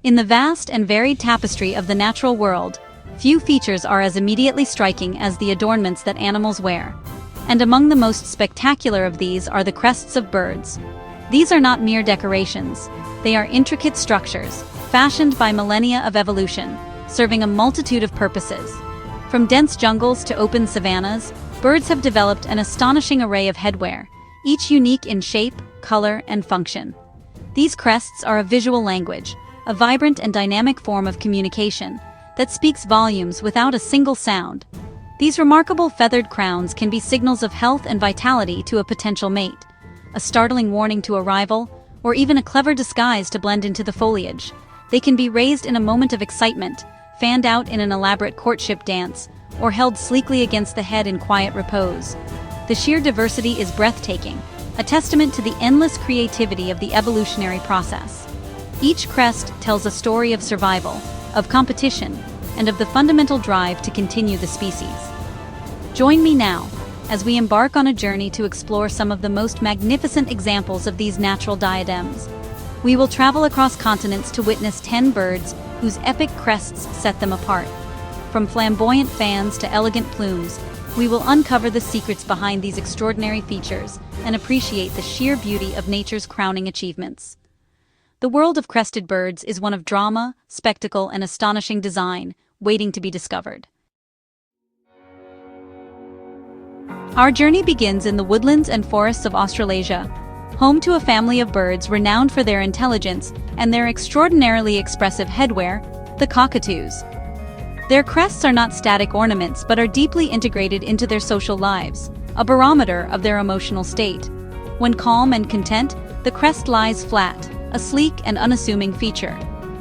In the vast and varied tapestry of the natural world, few features are as immediately striking as the adornments that animals wear. And among the most spectacular of these are the crests of birds. These are not mere decorations. They are intricate structures, fashioned by millennia of evolution, serving a multitude of purposes. From dense jungles to open savannas, birds have developed an astonishing array of headwear, each unique in shape, color, and function. These crests are a visual language, a vibrant and dynamic form of communication that speaks volumes without a single sound. These remarkable feathered crowns can be signals of health and vitality to a potential mate, a startling warning to a rival, or even a clever disguise to blend into the foliage. They can be raised in a moment of excitement, fanned out in an elaborate courtship dance, or held sleekly against the head in quiet repose. The sheer diversity is breathtaking, a testament to the endless creativity of the evolutionary process. Each crest tells a story of survival, of competition, and of the fundamental drive to continue the species. Join me now, as we embark on a journey to explore some of the most magnificent examples of these natural diadems. We will travel across continents to witness 10 birds whose epic crests set them apart. From flamboyant fans to elegant plumes, we will uncover the secrets behind these extraordinary features and appreciate the sheer beauty of nature's crowning achievements. The world of crested birds is one of drama, spectacle, and astonishing design, waiting to be discovered. Our journey begins in the woodlands and forests of Australasia, home to a family of birds renowned for their intelligence and their extraordinarily expressive headwear, the cockatoos. Their crests are not static ornaments but are deeply integrated into their social lives, a barometer of their emotional state. When calm and content, the crest lies flat, a sleek and unassuming feature.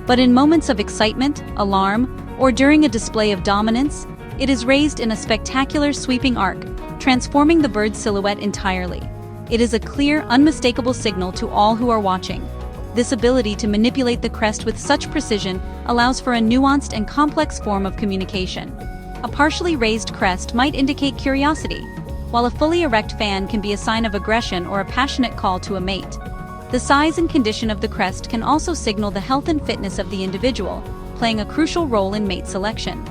But in moments of excitement, alarm, or during a display of dominance, it is raised in a spectacular sweeping arc, transforming the bird's silhouette entirely. It is a clear, unmistakable signal to all who are watching. This ability to manipulate the crest with such precision allows for a nuanced and complex form of communication. A partially raised crest might indicate curiosity, while a fully erect fan can be a sign of aggression or a passionate call to a mate. The size and condition of the crest can also signal the health and fitness of the individual, playing a crucial role in mate selection.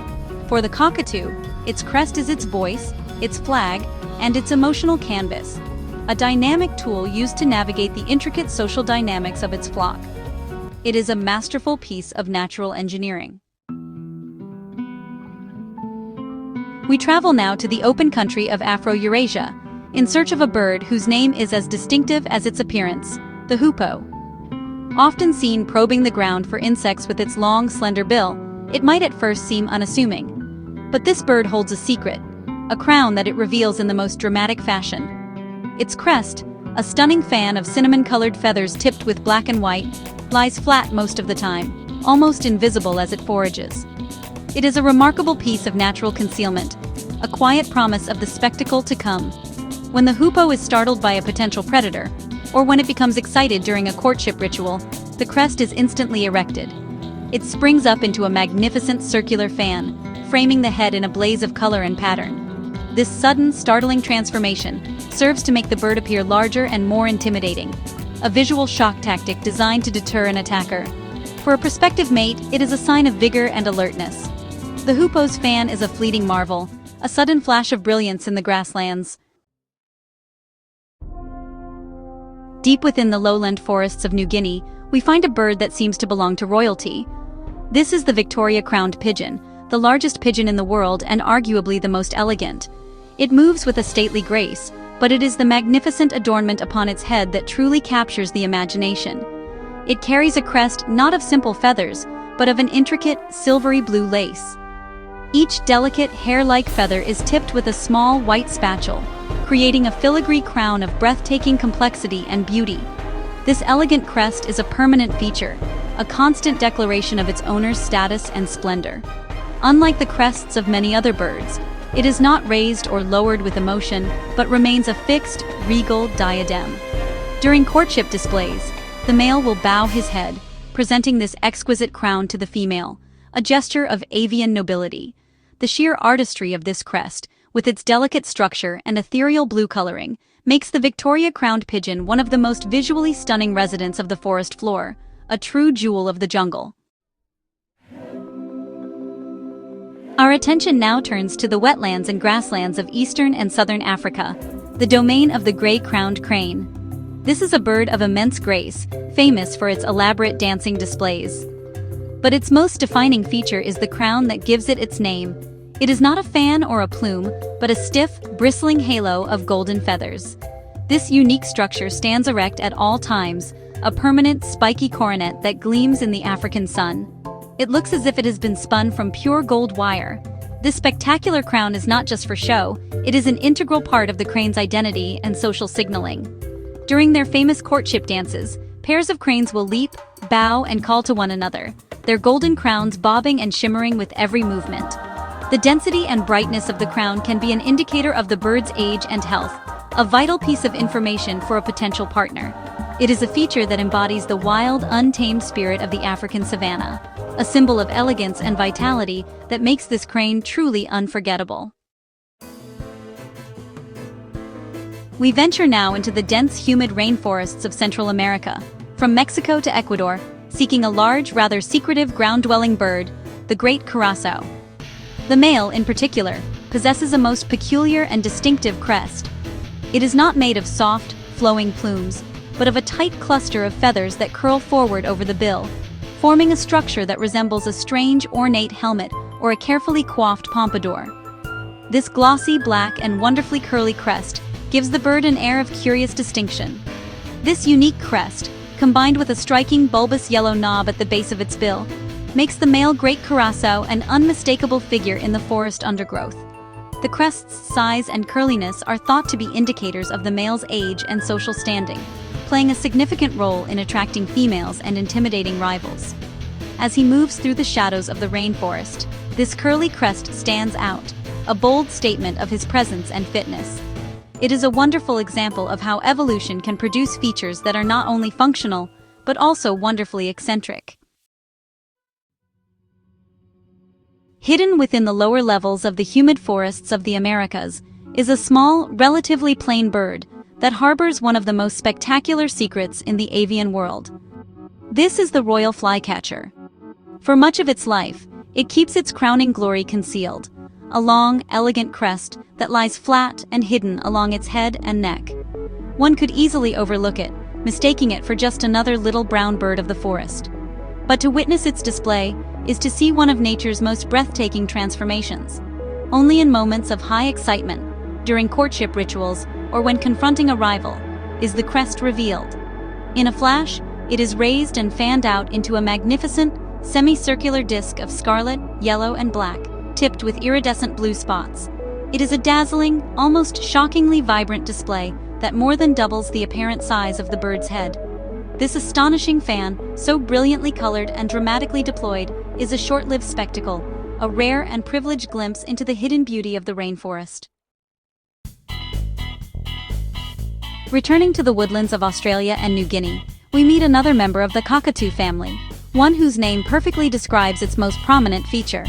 For the cockatoo, its crest is its voice, its flag, and its emotional canvas, a dynamic tool used to navigate the intricate social dynamics of its flock. It is a masterful piece of natural engineering. We travel now to the open country of Afro-Eurasia, in search of a bird whose name is as distinctive as its appearance, the hoopoe. Often seen probing the ground for insects with its long, slender bill, it might at first seem unassuming. But this bird holds a secret, a crown that it reveals in the most dramatic fashion. Its crest, a stunning fan of cinnamon-colored feathers tipped with black and white, lies flat most of the time, almost invisible as it forages. It is a remarkable piece of natural concealment, a quiet promise of the spectacle to come. When the hoopoe is startled by a potential predator, or when it becomes excited during a courtship ritual, the crest is instantly erected. It springs up into a magnificent circular fan, framing the head in a blaze of color and pattern. This sudden, startling transformation serves to make the bird appear larger and more intimidating, a visual shock tactic designed to deter an attacker. For a prospective mate, it is a sign of vigor and alertness. The hoopoe's fan is a fleeting marvel, a sudden flash of brilliance in the grasslands. Deep within the lowland forests of New Guinea, we find a bird that seems to belong to royalty. This is the Victoria-crowned pigeon, the largest pigeon in the world and arguably the most elegant. It moves with a stately grace, but it is the magnificent adornment upon its head that truly captures the imagination. It carries a crest not of simple feathers, but of an intricate, silvery blue lace. Each delicate, hair-like feather is tipped with a small, white spatule, creating a filigree crown of breathtaking complexity and beauty. This elegant crest is a permanent feature, a constant declaration of its owner's status and splendor. Unlike the crests of many other birds, it is not raised or lowered with emotion, but remains a fixed, regal diadem. During courtship displays, the male will bow his head, presenting this exquisite crown to the female, a gesture of avian nobility. The sheer artistry of this crest, with its delicate structure and ethereal blue coloring, makes the Victoria-crowned pigeon one of the most visually stunning residents of the forest floor, a true jewel of the jungle. Our attention now turns to the wetlands and grasslands of eastern and southern Africa, the domain of the gray-crowned crane. This is a bird of immense grace, famous for its elaborate dancing displays. But its most defining feature is the crown that gives it its name. It is not a fan or a plume, but a stiff, bristling halo of golden feathers. This unique structure stands erect at all times, a permanent, spiky coronet that gleams in the African sun. It looks as if it has been spun from pure gold wire. This spectacular crown is not just for show, it is an integral part of the crane's identity and social signaling. During their famous courtship dances, pairs of cranes will leap, bow, and call to one another, their golden crowns bobbing and shimmering with every movement. The density and brightness of the crown can be an indicator of the bird's age and health, a vital piece of information for a potential partner. It is a feature that embodies the wild, untamed spirit of the African savanna, a symbol of elegance and vitality that makes this crane truly unforgettable. We venture now into the dense, humid rainforests of Central America, from Mexico to Ecuador, seeking a large, rather secretive ground-dwelling bird, the great Curassow. The male, in particular, possesses a most peculiar and distinctive crest. It is not made of soft, flowing plumes, but of a tight cluster of feathers that curl forward over the bill, forming a structure that resembles a strange, ornate helmet or a carefully coiffed pompadour. This glossy, black, and wonderfully curly crest gives the bird an air of curious distinction. This unique crest, combined with a striking bulbous yellow knob at the base of its bill, makes the male great Curassow an unmistakable figure in the forest undergrowth. The crest's size and curliness are thought to be indicators of the male's age and social standing, playing a significant role in attracting females and intimidating rivals. As he moves through the shadows of the rainforest, this curly crest stands out, a bold statement of his presence and fitness. It is a wonderful example of how evolution can produce features that are not only functional, but also wonderfully eccentric. Hidden within the lower levels of the humid forests of the Americas is a small, relatively plain bird that harbors one of the most spectacular secrets in the avian world. This is the royal flycatcher. For much of its life, it keeps its crowning glory concealed, a long, elegant crest that lies flat and hidden along its head and neck. One could easily overlook it, mistaking it for just another little brown bird of the forest. But to witness its display is to see one of nature's most breathtaking transformations. Only in moments of high excitement, during courtship rituals, or when confronting a rival, is the crest revealed. In a flash, it is raised and fanned out into a magnificent, semicircular disc of scarlet, yellow, and black, tipped with iridescent blue spots. It is a dazzling, almost shockingly vibrant display that more than doubles the apparent size of the bird's head. This astonishing fan, so brilliantly colored and dramatically deployed, is a short-lived spectacle, a rare and privileged glimpse into the hidden beauty of the rainforest. Returning to the woodlands of Australia and New Guinea, we meet another member of the cockatoo family, one whose name perfectly describes its most prominent feature.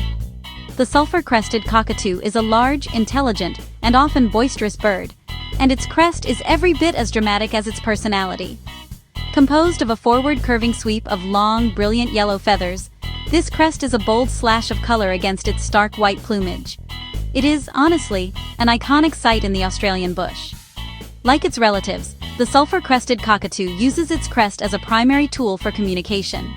The sulphur-crested cockatoo is a large, intelligent, and often boisterous bird, and its crest is every bit as dramatic as its personality. Composed of a forward curving sweep of long, brilliant yellow feathers, this crest is a bold slash of color against its stark white plumage. It is, honestly, an iconic sight in the Australian bush. Like its relatives, the sulphur-crested cockatoo uses its crest as a primary tool for communication.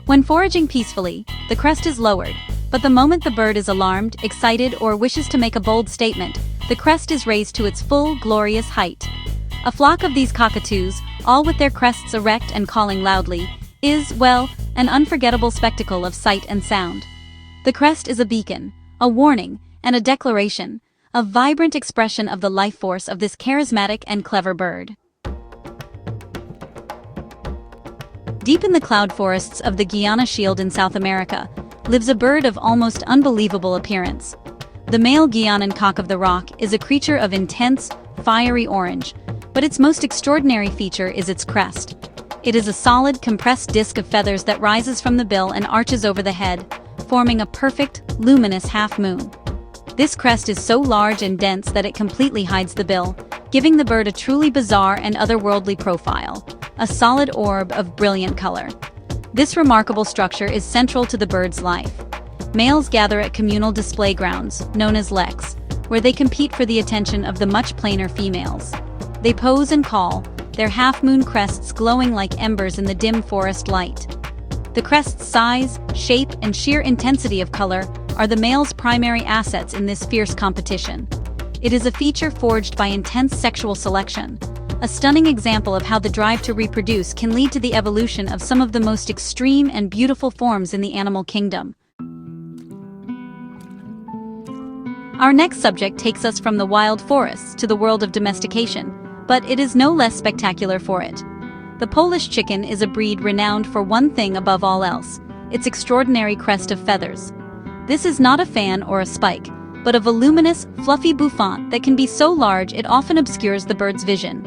When foraging peacefully, the crest is lowered, but the moment the bird is alarmed, excited, or wishes to make a bold statement, the crest is raised to its full, glorious height. A flock of these cockatoos, all with their crests erect and calling loudly, is, well, an unforgettable spectacle of sight and sound. The crest is a beacon, a warning, and a declaration, a vibrant expression of the life force of this charismatic and clever bird. Deep in the cloud forests of the Guiana Shield in South America lives a bird of almost unbelievable appearance. The male Guianan cock of the rock is a creature of intense, fiery orange, but its most extraordinary feature is its crest. It is a solid, compressed disc of feathers that rises from the bill and arches over the head, forming a perfect, luminous half-moon. This crest is so large and dense that it completely hides the bill, giving the bird a truly bizarre and otherworldly profile, a solid orb of brilliant color. This remarkable structure is central to the bird's life. Males gather at communal display grounds, known as leks, where they compete for the attention of the much plainer females. They pose and call, their half-moon crests glowing like embers in the dim forest light. The crest's size, shape, and sheer intensity of color are the male's primary assets in this fierce competition. It is a feature forged by intense sexual selection, a stunning example of how the drive to reproduce can lead to the evolution of some of the most extreme and beautiful forms in the animal kingdom. Our next subject takes us from the wild forests to the world of domestication, but it is no less spectacular for it. The Polish chicken is a breed renowned for one thing above all else: its extraordinary crest of feathers. This is not a fan or a spike, but a voluminous, fluffy bouffant that can be so large it often obscures the bird's vision.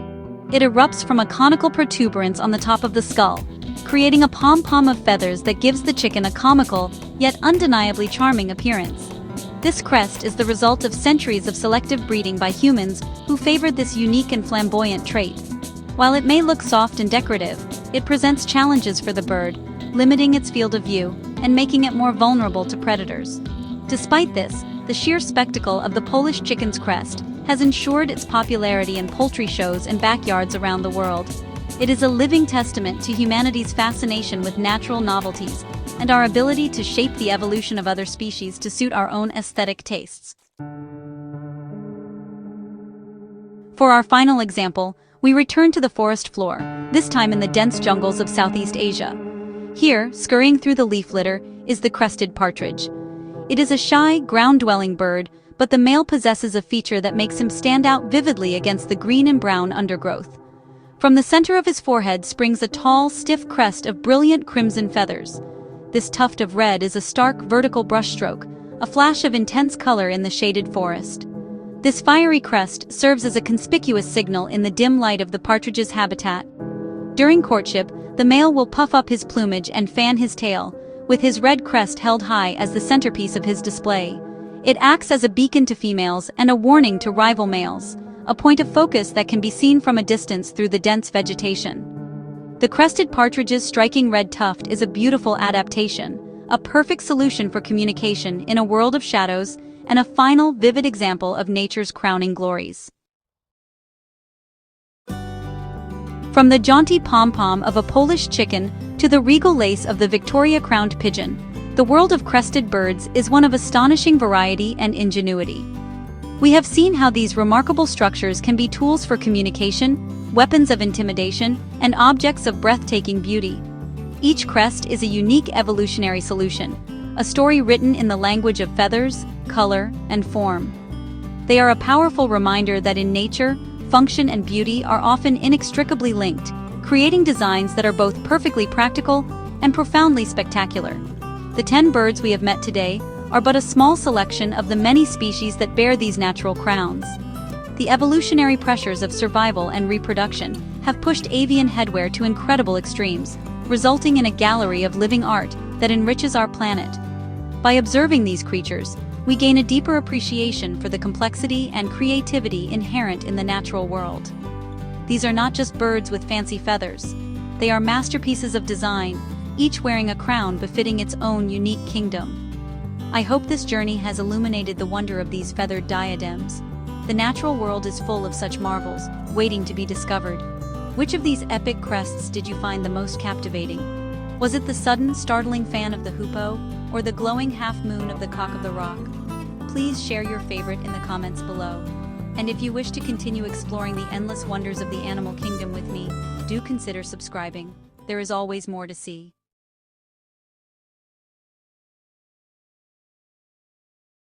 It erupts from a conical protuberance on the top of the skull, creating a pom-pom of feathers that gives the chicken a comical, yet undeniably charming appearance. This crest is the result of centuries of selective breeding by humans who favored this unique and flamboyant trait. While it may look soft and decorative, it presents challenges for the bird, limiting its field of view and making it more vulnerable to predators. Despite this, the sheer spectacle of the Polish chicken's crest has ensured its popularity in poultry shows and backyards around the world. It is a living testament to humanity's fascination with natural novelties and our ability to shape the evolution of other species to suit our own aesthetic tastes. For our final example, we return to the forest floor, this time in the dense jungles of Southeast Asia. Here, scurrying through the leaf litter, is the crested partridge. It is a shy, ground-dwelling bird, but the male possesses a feature that makes him stand out vividly against the green and brown undergrowth. From the center of his forehead springs a tall, stiff crest of brilliant crimson feathers. This tuft of red is a stark vertical brushstroke, a flash of intense color in the shaded forest. This fiery crest serves as a conspicuous signal in the dim light of the partridge's habitat. During courtship, the male will puff up his plumage and fan his tail, with his red crest held high as the centerpiece of his display. It acts as a beacon to females and a warning to rival males, a point of focus that can be seen from a distance through the dense vegetation. The crested partridge's striking red tuft is a beautiful adaptation, a perfect solution for communication in a world of shadows, and a final, vivid example of nature's crowning glories. From the jaunty pom-pom of a Polish chicken to the regal lace of the Victoria-crowned pigeon, the world of crested birds is one of astonishing variety and ingenuity. We have seen how these remarkable structures can be tools for communication, weapons of intimidation, and objects of breathtaking beauty. Each crest is a unique evolutionary solution, a story written in the language of feathers, color, and form. They are a powerful reminder that in nature, function and beauty are often inextricably linked, creating designs that are both perfectly practical and profoundly spectacular. The 10 birds we have met today are but a small selection of the many species that bear these natural crowns. The evolutionary pressures of survival and reproduction have pushed avian headwear to incredible extremes, resulting in a gallery of living art that enriches our planet. By observing these creatures, we gain a deeper appreciation for the complexity and creativity inherent in the natural world. These are not just birds with fancy feathers. They are masterpieces of design, each wearing a crown befitting its own unique kingdom. I hope this journey has illuminated the wonder of these feathered diadems. The natural world is full of such marvels, waiting to be discovered. Which of these epic crests did you find the most captivating? Was it the sudden, startling fan of the hoopoe, or the glowing half-moon of the cock of the rock? Please share your favorite in the comments below. And if you wish to continue exploring the endless wonders of the animal kingdom with me, do consider subscribing. There is always more to see.